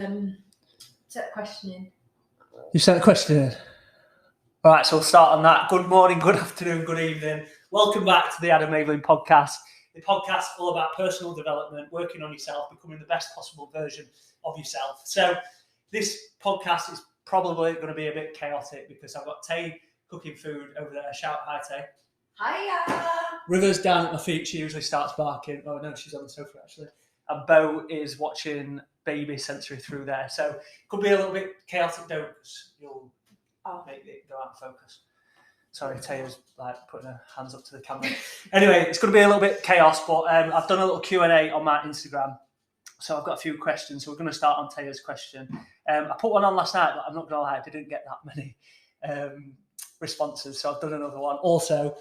Set the question in. You sent the question in. All right, so we'll start on that. Good morning, good afternoon, good evening. Welcome back to the Adam Aveling podcast. The podcast all about personal development, working on yourself, becoming the best possible version of yourself. So this podcast is probably going to be a bit chaotic because I've got Tay cooking food over there. Shout hi, Tay. Hiya! River's down at my feet. She usually starts barking. Oh no, she's on the sofa actually. And Bo is watching Baby Sensory through there. So it could be a little bit chaotic though because you'll make it go out of focus. Sorry, Taya's like putting her hands up to the camera. Anyway, it's going to be a little bit chaos, but I've done a little Q&A on my Instagram. So I've got a few questions. So we're going to start on Taya's question. I put one on last night, but I'm not going to lie, I didn't get that many responses. So I've done another one. Also,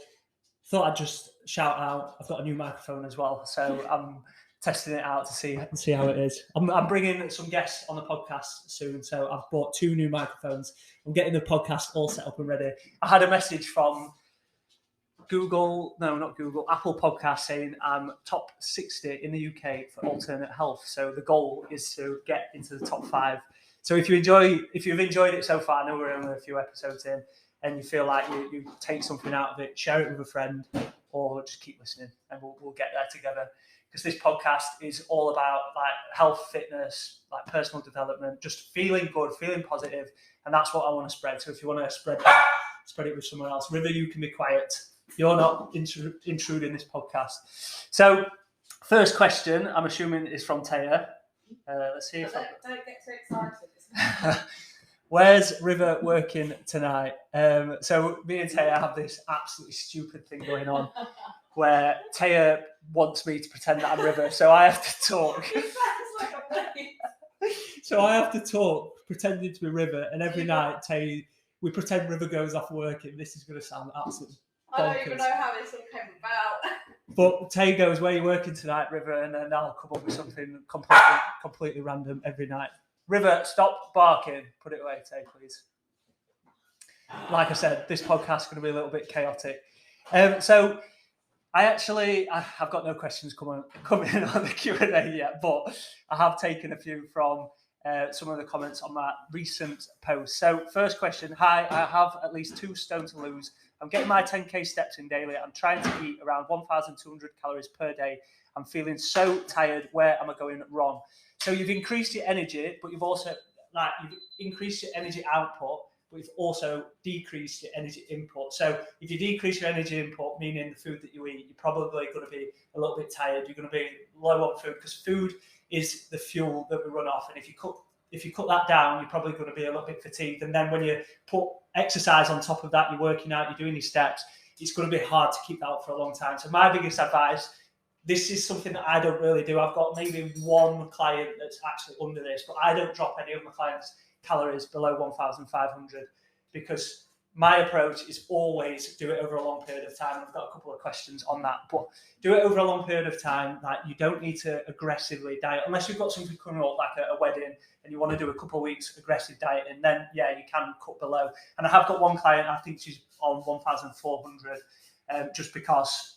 thought I'd just shout out, I've got a new microphone as well. So I'm testing it out to see how it is. I'm bringing some guests on the podcast soon. So I've bought 2 new microphones. I'm getting the podcast all set up and ready. I had a message from Apple Podcast saying I'm top 60 in the UK for alternate health. So the goal is to get into the top 5. So if you've enjoyed it so far, I know we're only a few episodes in, and you feel like you take something out of it, share it with a friend, or just keep listening, and we'll get there together. Because this podcast is all about like health, fitness, like personal development, just feeling good, feeling positive, and that's what I want to spread. So if you want to spread that, spread it with someone else. River, you can be quiet. You're not intruding this podcast. So, first question, I'm assuming is from Taya. Let's see if don't get too excited. Where's River working tonight? So me and Taya have this absolutely stupid thing going on where Taya wants me to pretend that I'm River, so I have to talk. So I have to talk, pretending to be River, and every night we pretend River goes off working. This is going to sound absolutely bonkers. I don't even know how this all came about. But Tay goes, where are you working tonight, River? And then I'll come up with something completely random every night. River, stop barking. Put it away, Tay, please. Like I said, this podcast is going to be a little bit chaotic. So I've got no questions coming in on the Q&A yet, but I have taken a few from some of the comments on my recent post. So first question, hi, I have at least 2 stone to lose. I'm getting my 10k steps in daily. I'm trying to eat around 1,200 calories per day. I'm feeling so tired. Where am I going wrong? So you've increased your energy, but you've also you've increased your energy output, but you've also decreased your energy input. So if you decrease your energy input, meaning the food that you eat, you're probably going to be a little bit tired. You're going to be low on food because food is the fuel that we run off. And if you cut that down, you're probably going to be a little bit fatigued. And then when you put exercise on top of that, you're working out, you're doing your steps, it's going to be hard to keep that up for a long time. So my biggest advice, this is something that I don't really do. I've got maybe one client that's actually under this, but I don't drop any of my clients' calories below 1,500 because my approach is always do it over a long period of time. I've got a couple of questions on that, but do it over a long period of time. Like you don't need to aggressively diet unless you've got something coming up like a wedding and you want to do a couple of weeks aggressive dieting. Then yeah, you can cut below. And I have got one client. I think she's on 1,400, just because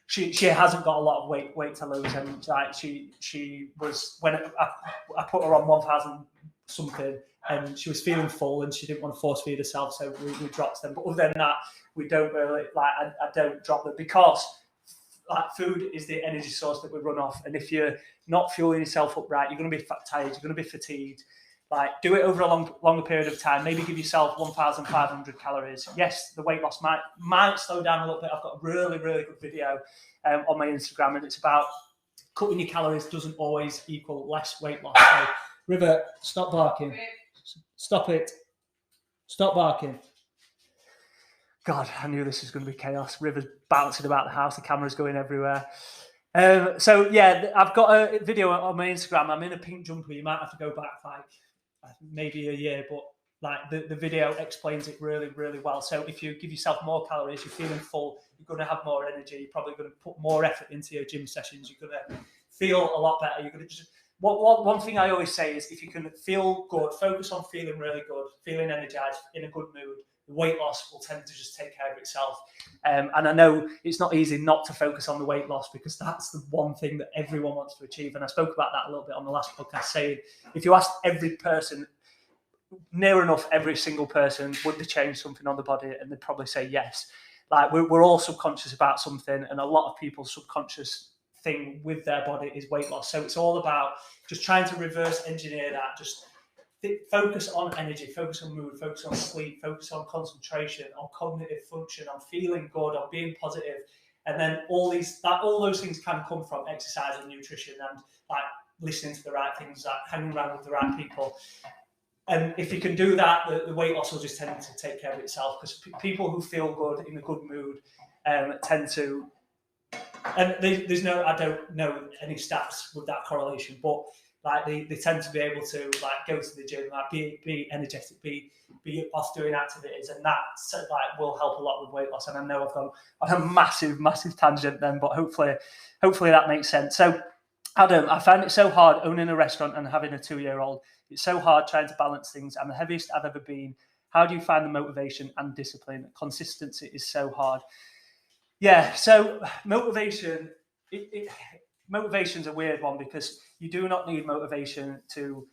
she hasn't got a lot of weight to lose, and like she was when I put her on 1,000 something. And she was feeling full and she didn't want to force feed herself, so we dropped them. But other than that, we don't really I don't drop them because food is the energy source that we run off. And if you're not fueling yourself up right, you're going to be tired, you're going to be fatigued. Do it over a longer period of time. Maybe give yourself 1,500 calories. Yes, the weight loss might slow down a little bit. I've got a really, really good video on my Instagram, and it's about cutting your calories doesn't always equal less weight loss. So, River, stop barking. Stop it. Stop barking. God, I knew this was going to be chaos. River's bouncing about the house. The camera's going everywhere. So, yeah, I've got a video on my Instagram. I'm in a pink jumper. You might have to go back maybe a year, but the video explains it really, really well. So if you give yourself more calories, you're feeling full, you're going to have more energy. You're probably going to put more effort into your gym sessions. You're going to feel a lot better. You're going to just... One thing I always say is if you can feel good, focus on feeling really good, feeling energized, in a good mood, weight loss will tend to just take care of itself. And I know it's not easy not to focus on the weight loss because that's the one thing that everyone wants to achieve. And I spoke about that a little bit on the last podcast, saying if you asked every person, near enough every single person, would they change something on the body, and they'd probably say yes. Like we're all subconscious about something, and a lot of people's subconscious thing with their body is weight loss. So it's all about just trying to reverse engineer that. Just focus on energy, focus on mood, focus on sleep, focus on concentration, on cognitive function, on feeling good, on being positive. And then all those things can come from exercise and nutrition and like listening to the right things, like hanging around with the right people. And if you can do that, the weight loss will just tend to take care of itself, because people who feel good, in a good mood, tend to, and I don't know any stats with that correlation, but like they tend to be able to like go to the gym, like be energetic, be off doing activities, and that like will help a lot with weight loss. And I know I've gone on a massive tangent then, but hopefully that makes sense. So Adam, I find it so hard owning a restaurant and having a 2-year-old. It's so hard trying to balance things. I'm the heaviest I've ever been. How do you find the motivation and discipline? Consistency is so hard. Yeah, so motivation, motivation's a weird one, because you do not need motivation to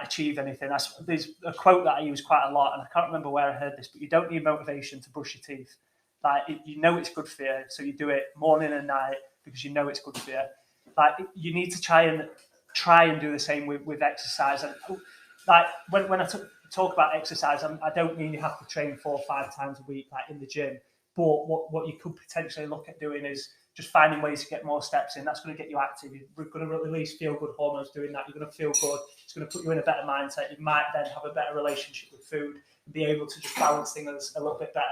achieve anything. There's a quote that I use quite a lot, and I can't remember where I heard this, but you don't need motivation to brush your teeth. Like, you know it's good for you, so you do it morning and night because you know it's good for you. Like, you need to try and do the same with exercise. And like when I talk about exercise, I don't mean you have to train 4 or 5 times a week, like in the gym. But what you could potentially look at doing is just finding ways to get more steps in. That's going to get you active. You're going to release feel-good hormones doing that. You're going to feel good. It's going to put you in a better mindset. You might then have a better relationship with food and be able to just balance things a little bit better.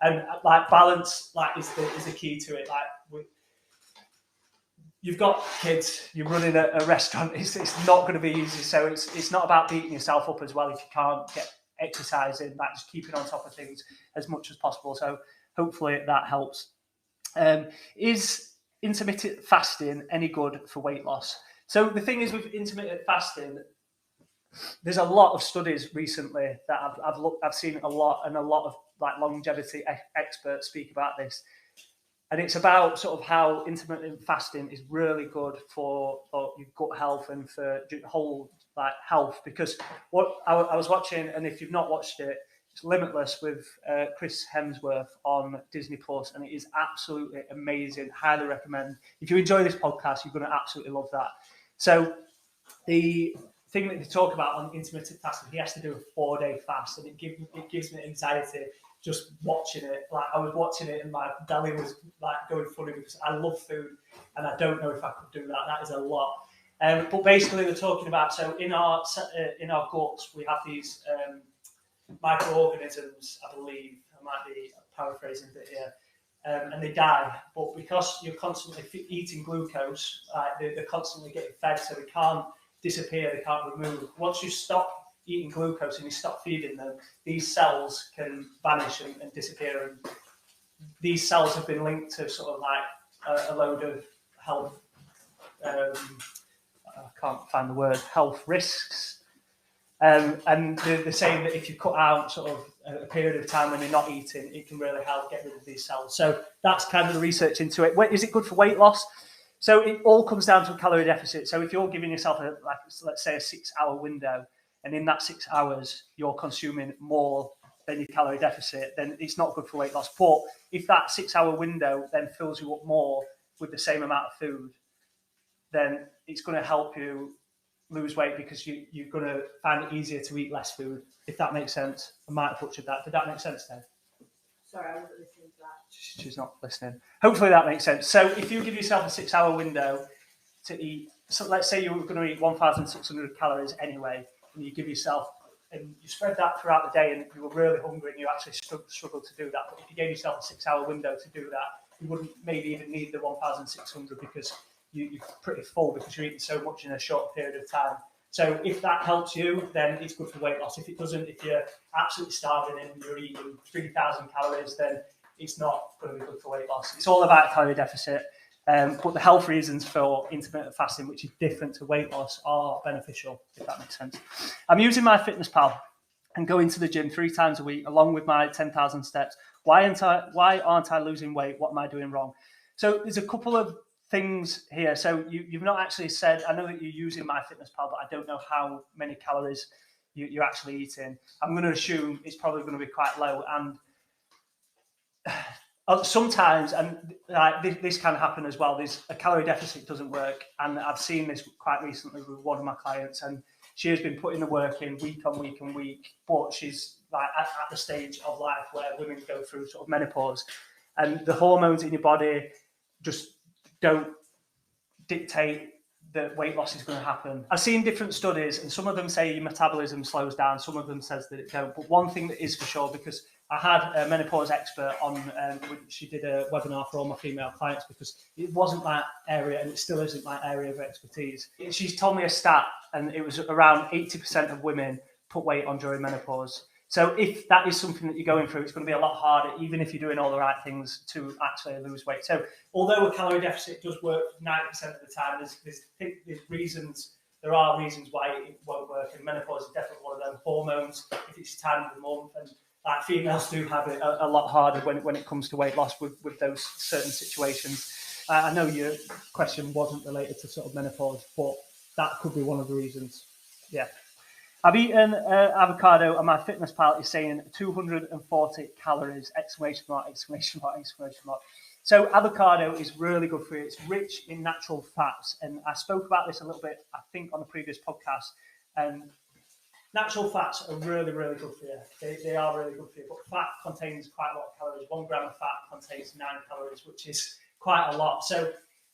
And like balance, like is the key to it. Like you've got kids, you're running a restaurant. It's not going to be easy. So it's not about beating yourself up as well if you can't get exercise in. Like just keeping on top of things as much as possible. So hopefully that helps. Is intermittent fasting any good for weight loss? So the thing is with intermittent fasting, there's a lot of studies recently that I've seen a lot, and a lot of like longevity experts speak about this. And it's about sort of how intermittent fasting is really good for your gut health and for whole like health. Because what I was watching, and if you've not watched it, it's Limitless with Chris Hemsworth on Disney Plus, and it is absolutely amazing. Highly recommend. If you enjoy this podcast, you're going to absolutely love that. So the thing that they talk about on intermittent fasting, he has to do a 4-day fast, and it gives me anxiety just watching it. Like I was watching it and my belly was like going funny because I love food and I don't know if I could do that. That is a lot. But basically they're talking about, so in our guts we have these microorganisms, I believe. I might be paraphrasing a bit here. And they die, but because you're constantly eating glucose, they're constantly getting fed, so they can't disappear, they can't remove. Once you stop eating glucose and you stop feeding them, these cells can vanish and disappear. And these cells have been linked to sort of like a load of health, I can't find the word, health risks. And they're saying that if you cut out sort of a period of time when you're not eating, it can really help get rid of these cells. So that's kind of the research into it. Is it good for weight loss? So it all comes down to a calorie deficit. So if you're giving yourself let's say a 6-hour window, and in that 6 hours you're consuming more than your calorie deficit, then it's not good for weight loss. But if that 6-hour window then fills you up more with the same amount of food, then it's going to help you lose weight, because you're going to find it easier to eat less food, if that makes sense. I might have butchered that. Did that make sense, then? Sorry, I wasn't listening to that. She's not listening. Hopefully that makes sense. So if you give yourself a 6-hour window to eat, so let's say you were going to eat 1,600 calories anyway, and you give yourself, and you spread that throughout the day, and you were really hungry and you actually struggled to do that. But if you gave yourself a 6-hour window to do that, you wouldn't maybe even need the 1,600, because you're pretty full because you're eating so much in a short period of time. So if that helps you, then it's good for weight loss. If it doesn't, if you're absolutely starving and you're eating 3,000 calories, then it's not going to be good for weight loss. It's all about calorie deficit. But the health reasons for intermittent fasting, which is different to weight loss, are beneficial, if that makes sense. I'm using MyFitnessPal. and go into the gym 3 times a week along with my 10,000 steps. Why aren't I losing weight? What am I doing wrong? So there's a couple of things here. So you've not actually said, I know that you're using MyFitnessPal, but I don't know how many calories you're actually eating. I'm going to assume it's probably going to be quite low. And sometimes, and this can happen as well, there's a calorie deficit doesn't work. And I've seen this quite recently with one of my clients, and she has been putting the work in week on week on week, but she's like at the stage of life where women go through sort of menopause, and the hormones in your body just don't dictate that weight loss is going to happen. I've seen different studies, and some of them say your metabolism slows down, some of them says that it don't. But one thing that is for sure, because I had a menopause expert on, she did a webinar for all my female clients because it wasn't my area and it still isn't my area of expertise. She's told me a stat, and it was around 80% of women put weight on during menopause. So if that is something that you're going through, it's going to be a lot harder, even if you're doing all the right things, to actually lose weight. So although a calorie deficit does work 90% of the time, there's reasons. There are reasons why it won't work, and menopause is definitely one of them. Hormones, if it's time of the month, and like females do have it a lot harder when it comes to weight loss with those certain situations. I know your question wasn't related to sort of menopause, but that could be one of the reasons. Yeah. I've eaten avocado, and MyFitnessPal is saying 240 calories, exclamation mark, exclamation mark, exclamation mark. So avocado is really good for you. It's rich in natural fats. And I spoke about this a little bit, I think, on the previous podcast. And natural fats are really, really good for you. They are really good for you. But fat contains quite a lot of calories. 1 gram of fat contains 9 calories, which is quite a lot. So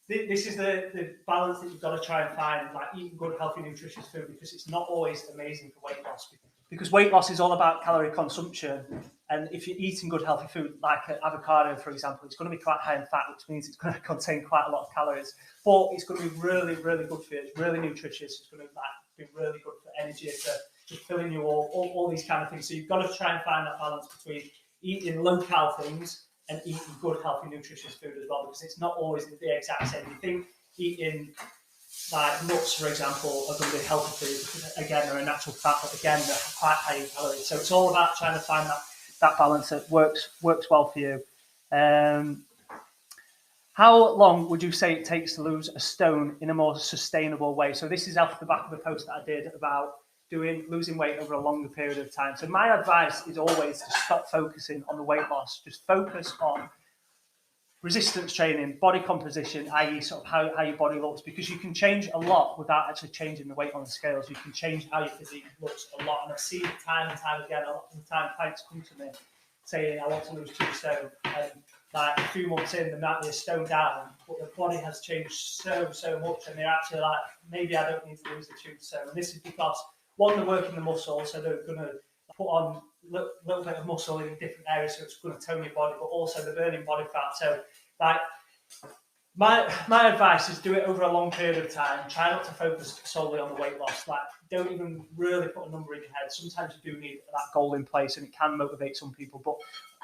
this is the balance that you've got to try and find, like eating good, healthy, nutritious food, because it's not always amazing for weight loss. Because weight loss is all about calorie consumption. And if you're eating good, healthy food, like avocado, for example, it's going to be quite high in fat, which means it's going to contain quite a lot of calories. But it's going to be really, really good for you. It's really nutritious. It's going to be really good for energy, for just filling you all these kind of things. So you've got to try and find that balance between eating low-cal things and eating good, healthy, nutritious food as well, because it's not always the exact same. You think eating like nuts, for example, are going to be healthy food because, again, they're a natural fat, but again, they're quite high in calories. So it's all about trying to find that balance that works well for you. How long would you say it takes to lose a stone in a more sustainable way? So this is off the back of a post that I did about losing weight over a longer period of time. So my advice is always to stop focusing on the weight loss. Just focus on resistance training, body composition, i.e. sort of how your body looks, because you can change a lot without actually changing the weight on the scales. You can change how your physique looks a lot. And I've seen time and time again, a lot of the time clients come to me saying, I want to lose 2 stone. And like a few months in, they might be a stone down, but their body has changed so much. And they're actually like, maybe I don't need to lose the 2 stone. And this is because, one, they're working the muscle, so they're going to put on a little bit of muscle in different areas, so it's going to tone your body, but also they're burning body fat. So, like, my advice is do it over a long period of time. Try not to focus solely on the weight loss. Like, don't even really put a number in your head. Sometimes you do need that goal in place, and it can motivate some people. But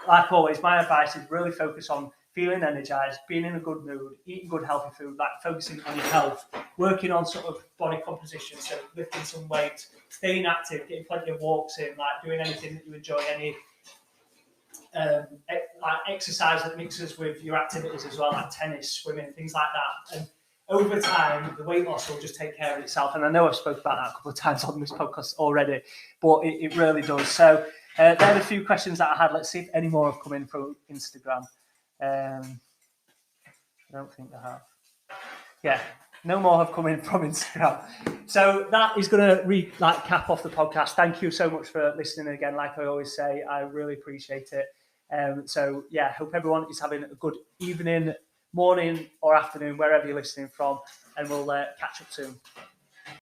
like always, my advice is really focus on feeling energized, being in a good mood, eating good, healthy food, like focusing on your health, working on sort of body composition, so lifting some weight, staying active, getting plenty of walks in, like doing anything that you enjoy, any like exercise that mixes with your activities as well, like tennis, swimming, things like that. And over time, the weight loss will just take care of itself. And I know I've spoken about that a couple of times on this podcast already, but it really does. So there are a few questions that I had. Let's see if any more have come in from Instagram. I don't think they have. Yeah, no more have come in from Instagram. So that is going to cap off the podcast. Thank you so much for listening again. Like I always say, I really appreciate it. So yeah, hope everyone is having a good evening, morning or afternoon, wherever you're listening from, and we'll catch up soon.